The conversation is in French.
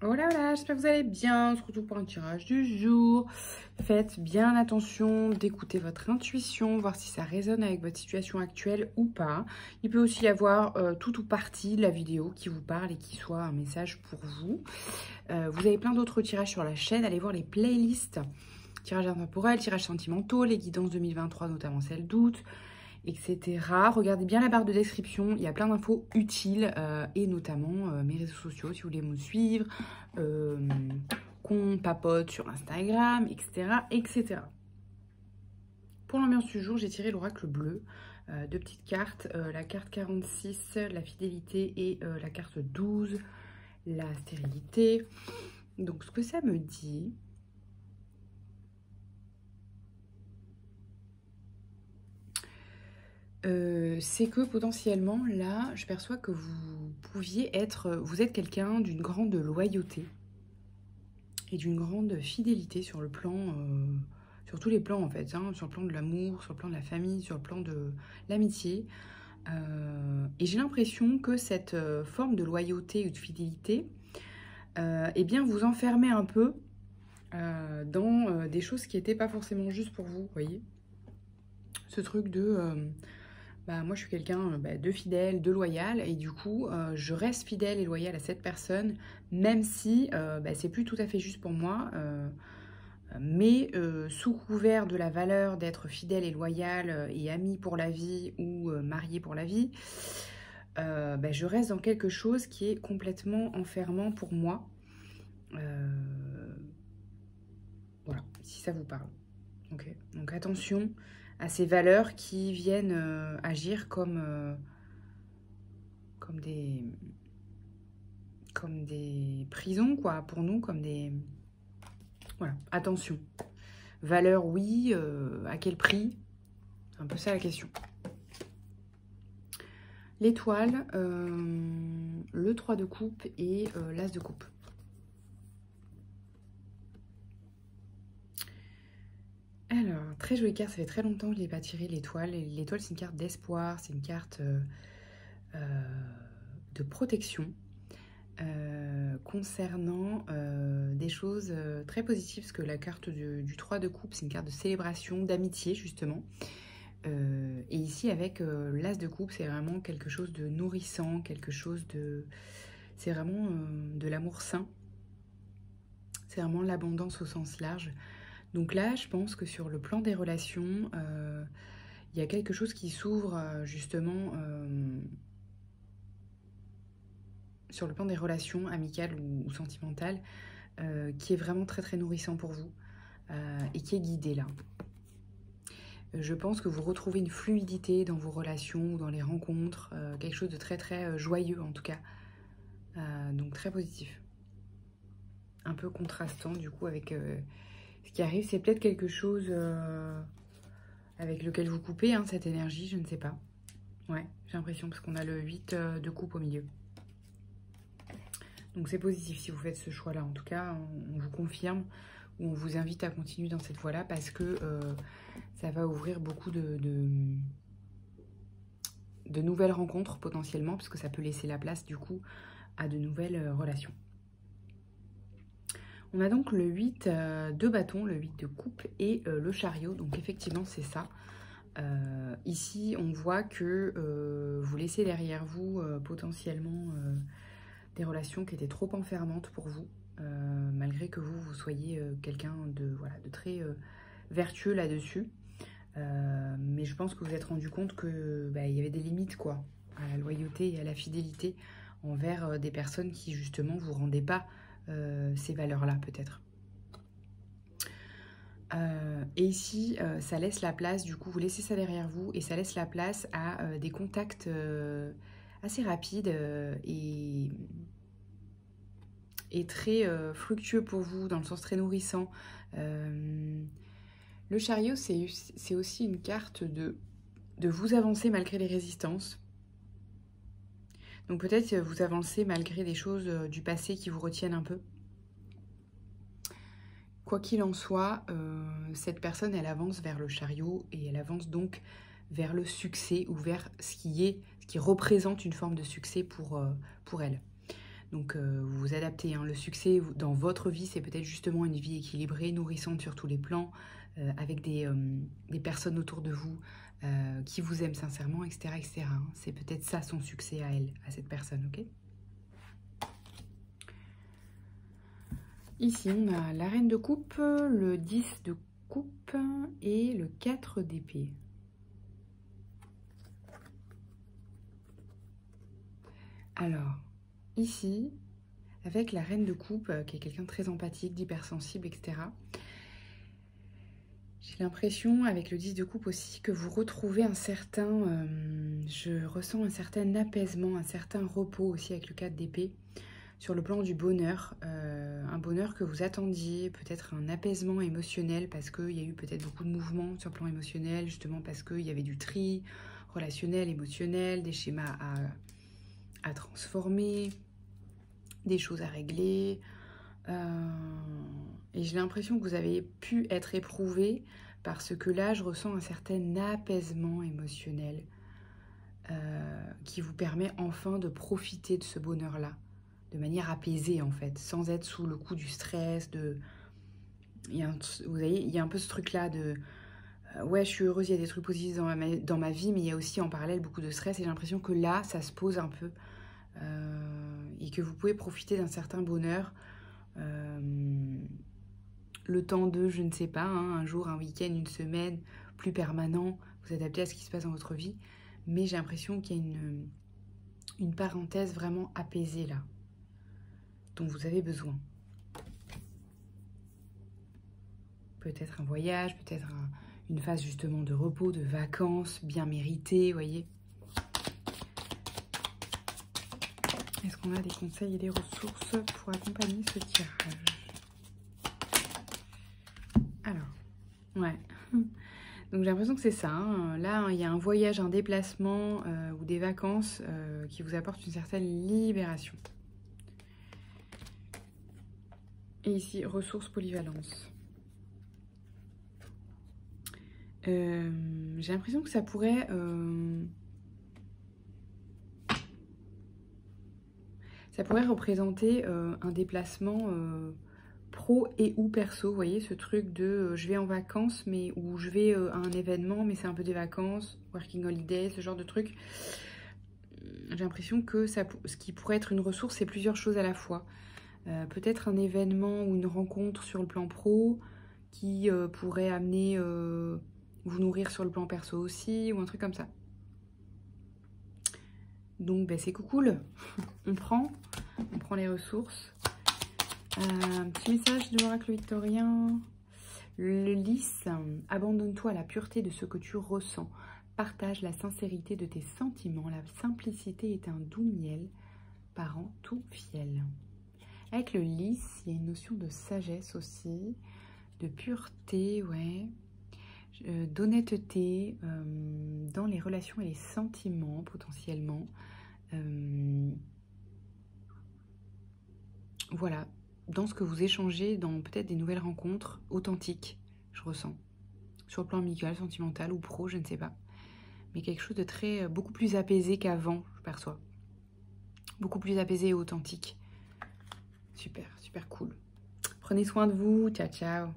Voilà, voilà, j'espère que vous allez bien. On se retrouve pour un tirage du jour. Faites bien attention d'écouter votre intuition, voir si ça résonne avec votre situation actuelle ou pas. Il peut aussi y avoir tout ou partie de la vidéo qui vous parle et qui soit un message pour vous. Vous avez plein d'autres tirages sur la chaîne. Allez voir les playlists. Tirages intemporels, tirages sentimentaux, les guidances 2023, notamment celle d'août, etc. Regardez bien la barre de description, il y a plein d'infos utiles et notamment mes réseaux sociaux si vous voulez me suivre, qu'on papote sur Instagram, etc. etc. Pour l'ambiance du jour, j'ai tiré l'oracle bleu, deux petites cartes, la carte 46, la fidélité et la carte 12, la stérilité. Donc ce que ça me dit... c'est que potentiellement, là, je perçois que vous êtes quelqu'un d'une grande loyauté et d'une grande fidélité sur le plan, sur tous les plans en fait, hein, sur le plan de l'amour, sur le plan de la famille, sur le plan de l'amitié. Et j'ai l'impression que cette forme de loyauté ou de fidélité, eh bien, vous enfermez un peu dans des choses qui n'étaient pas forcément justes pour vous, voyez. Ce truc de... moi, je suis quelqu'un de fidèle, de loyal, et du coup, je reste fidèle et loyal à cette personne, même si c'est plus tout à fait juste pour moi, mais sous couvert de la valeur d'être fidèle et loyal et ami pour la vie ou marié pour la vie, je reste dans quelque chose qui est complètement enfermant pour moi. Voilà, si ça vous parle. Okay. Donc attention à ces valeurs qui viennent agir comme des prisons, quoi, pour nous, comme des... Voilà, attention. Valeurs, oui, à quel prix? C'est un peu ça la question. L'étoile, le 3 de coupe et l'as de coupe. Alors, très jolie carte, ça fait très longtemps que je n'ai pas tiré l'étoile. L'étoile, c'est une carte d'espoir, c'est une carte de protection concernant des choses très positives, parce que la carte du 3 de coupe, c'est une carte de célébration, d'amitié, justement. Et ici, avec l'as de coupe, c'est vraiment quelque chose de nourrissant, quelque chose de... C'est vraiment de l'amour sain. C'est vraiment l'abondance au sens large. Donc là, je pense que sur le plan des relations, il y a quelque chose qui s'ouvre justement sur le plan des relations amicales ou sentimentales, qui est vraiment très très nourrissant pour vous et qui est guidé là. Je pense que vous retrouvez une fluidité dans vos relations ou dans les rencontres, quelque chose de très très joyeux en tout cas, donc très positif. Un peu contrastant du coup avec... ce qui arrive, c'est peut-être quelque chose avec lequel vous coupez cette énergie, je ne sais pas. Ouais, j'ai l'impression, parce qu'on a le 8 de coupe au milieu. Donc c'est positif si vous faites ce choix-là. En tout cas, on vous confirme ou on vous invite à continuer dans cette voie-là parce que ça va ouvrir beaucoup de nouvelles rencontres potentiellement, parce que ça peut laisser la place du coup à de nouvelles relations. On a donc le 8 de bâton, le 8 de coupe et le chariot. Donc effectivement, c'est ça. Ici, on voit que vous laissez derrière vous potentiellement des relations qui étaient trop enfermantes pour vous, malgré que vous soyez quelqu'un de très vertueux là-dessus. Mais je pense que vous vous êtes rendu compte que il y avait des limites quoi, à la loyauté et à la fidélité envers des personnes qui justement vous rendaient pas ces valeurs-là peut-être. Et ici, ça laisse la place, du coup, vous laissez ça derrière vous et ça laisse la place à des contacts assez rapides et très fructueux pour vous, dans le sens très nourrissant. Le chariot, c'est aussi une carte de vous avancer malgré les résistances. Donc peut-être vous avancez malgré des choses du passé qui vous retiennent un peu. Quoi qu'il en soit, cette personne, elle avance vers le chariot et elle avance donc vers le succès ou vers ce qui représente une forme de succès pour elle. Donc vous vous adaptez, hein. Le succès dans votre vie, c'est peut-être justement une vie équilibrée, nourrissante sur tous les plans, avec des personnes autour de vous qui vous aiment sincèrement, etc. etc. hein. C'est peut-être ça son succès à elle, à cette personne, ok? Ici, on a la reine de coupe, le 10 de coupe et le 4 d'épée. Alors, ici, avec la reine de coupe, qui est quelqu'un de très empathique, d'hypersensible, etc. J'ai l'impression, avec le 10 de coupe aussi, que vous retrouvez un certain... je ressens un certain apaisement, un certain repos aussi avec le 4 d'épée. Sur le plan du bonheur, un bonheur que vous attendiez, peut-être un apaisement émotionnel parce qu'il y a eu peut-être beaucoup de mouvements sur le plan émotionnel, justement parce qu'il y avait du tri relationnel, émotionnel, des schémas à transformer, des choses à régler. Et j'ai l'impression que vous avez pu être éprouvé parce que là, je ressens un certain apaisement émotionnel qui vous permet enfin de profiter de ce bonheur-là, de manière apaisée en fait, sans être sous le coup du stress. Vous voyez, il y a un peu ce truc-là de ouais, je suis heureuse, il y a des trucs positifs dans ma vie, mais il y a aussi en parallèle beaucoup de stress et j'ai l'impression que là, ça se pose un peu et que vous pouvez profiter d'un certain bonheur. Le temps de, je ne sais pas, hein, un jour, un week-end, une semaine, plus permanent, vous adaptez à ce qui se passe dans votre vie, mais j'ai l'impression qu'il y a une parenthèse vraiment apaisée là, dont vous avez besoin. Peut-être un voyage, peut-être une phase justement de repos, de vacances, bien méritées, vous voyez. Est-ce qu'on a des conseils et des ressources pour accompagner ce tirage? Alors, ouais. Donc j'ai l'impression que c'est ça. Hein. Là, il y a un voyage, un déplacement ou des vacances qui vous apportent une certaine libération. Et ici, ressources, polyvalence. J'ai l'impression que ça pourrait... ça pourrait représenter un déplacement pro et ou perso, vous voyez, ce truc de je vais en vacances, mais ou je vais à un événement, mais c'est un peu des vacances, working holiday, ce genre de truc. J'ai l'impression que ce qui pourrait être une ressource, c'est plusieurs choses à la fois. Peut-être un événement ou une rencontre sur le plan pro qui pourrait amener vous nourrir sur le plan perso aussi, ou un truc comme ça. Donc ben, c'est cool, on prend les ressources. Un petit message de l'oracle victorien. Le lys, abandonne-toi à la pureté de ce que tu ressens. Partage la sincérité de tes sentiments. La simplicité est un doux miel, parent tout fiel. Avec le lys, il y a une notion de sagesse aussi, de pureté, ouais, d'honnêteté dans les relations et les sentiments potentiellement. Voilà, dans ce que vous échangez, dans peut-être des nouvelles rencontres authentiques, je ressens. Sur le plan amical, sentimental ou pro, je ne sais pas. Mais quelque chose de très, beaucoup plus apaisé qu'avant, je perçois. Beaucoup plus apaisé et authentique. Super, super cool. Prenez soin de vous. Ciao, ciao.